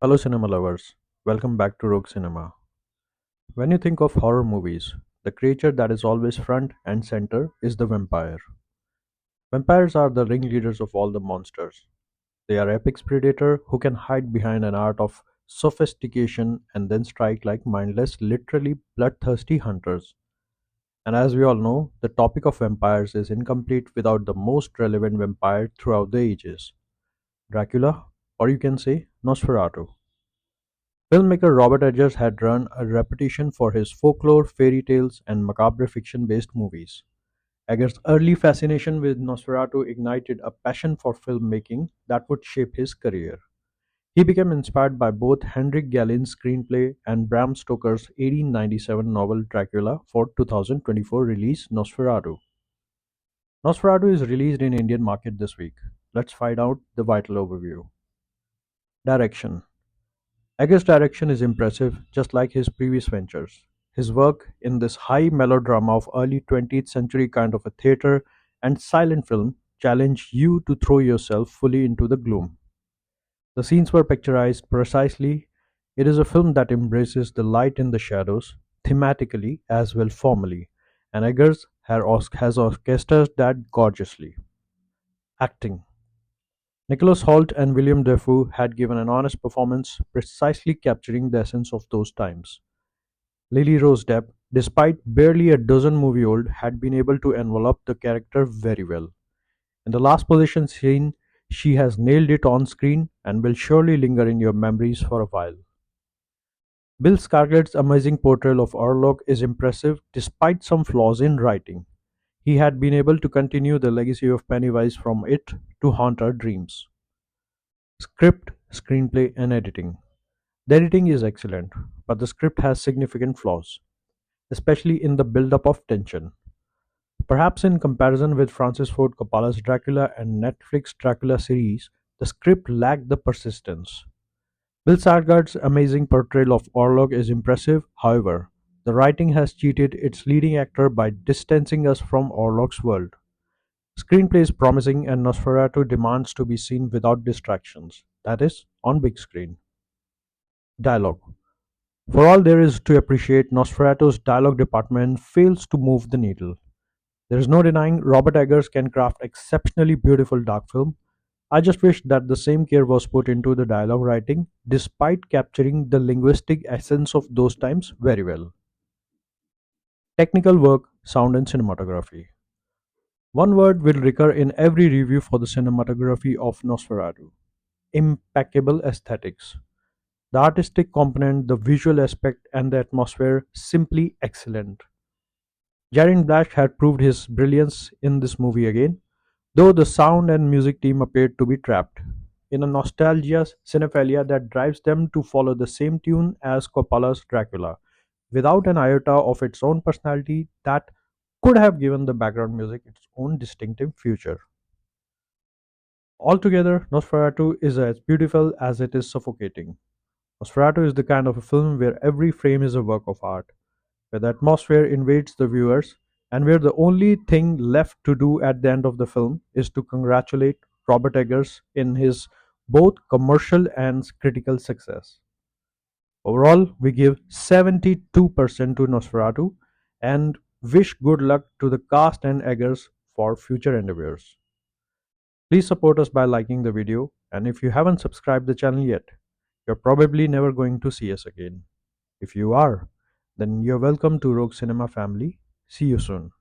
Hello, cinema lovers. Welcome back to Rogue Cinema. When you think of horror movies, the creature that is always front and center is the vampire. Vampires are the ringleaders of all the monsters. They are apex predator who can hide behind an art of sophistication and then strike like mindless, literally bloodthirsty hunters. And as we all know, the topic of vampires is incomplete without the most relevant vampire throughout the ages Dracula, or you can say Nosferatu. Filmmaker Robert Eggers had run a reputation for his folklore, fairy tales, and macabre fiction based movies. Eggers' early fascination with Nosferatu ignited a passion for filmmaking that would shape his career. He became inspired by both Henrik Gallin's screenplay and Bram Stoker's 1897 novel Dracula for 2024 release Nosferatu. Nosferatu is released in Indian market this week. Let's find out the vital overview. Direction. Eggers' direction is impressive, just like his previous ventures. His work in this high melodrama of early 20th century kind of a theater and silent film challenged you to throw yourself fully into the gloom. The scenes were picturized precisely. It is a film that embraces the light and the shadows, thematically as well formally, and Eggers has orchestrated that gorgeously. Acting. Nicholas Hoult and William Dafoe had given an honest performance, precisely capturing the essence of those times. Lily Rose Depp, despite barely a dozen movie old, had been able to envelop the character very well. In the last position scene, she has nailed it on screen and will surely linger in your memories for a while. Bill Skarsgård's amazing portrayal of Orlok is impressive despite some flaws in writing. He had been able to continue the legacy of Pennywise from It to haunt our dreams. Script, screenplay, and editing. The editing is excellent, but the script has significant flaws, especially in the build-up of tension. Perhaps in comparison with Francis Ford Coppola's Dracula and Netflix Dracula series, the script lacked the persistence. Bill Skarsgård's amazing portrayal of Orlok is impressive, however, the writing has cheated its leading actor by distancing us from Orlok's world. Screenplay is promising and Nosferatu demands to be seen without distractions, that is, on big screen. Dialogue. For all there is to appreciate, Nosferatu's dialogue department fails to move the needle. There is no denying Robert Eggers can craft exceptionally beautiful dark film. I just wish that the same care was put into the dialogue writing, despite capturing the linguistic essence of those times very well. Technical work, sound, and cinematography. One word will recur in every review for the cinematography of Nosferatu: impeccable aesthetics. The artistic component, the visual aspect, and the atmosphere simply excellent. Jarin Blash had proved his brilliance in this movie again, though the sound and music team appeared to be trapped in a nostalgia cinephilia that drives them to follow the same tune as Coppola's Dracula, without an iota of its own personality that could have given the background music its own distinctive future. Altogether, Nosferatu is as beautiful as it is suffocating. Nosferatu is the kind of a film where every frame is a work of art, where the atmosphere invades the viewers, and where the only thing left to do at the end of the film is to congratulate Robert Eggers in his both commercial and critical success. Overall, we give 72% to Nosferatu and wish good luck to the cast and Eggers for future endeavors. Please support us by liking the video, and if you haven't subscribed the channel yet, you're probably never going to see us again. If you are, then you're welcome to Rogue Cinema family. See you soon.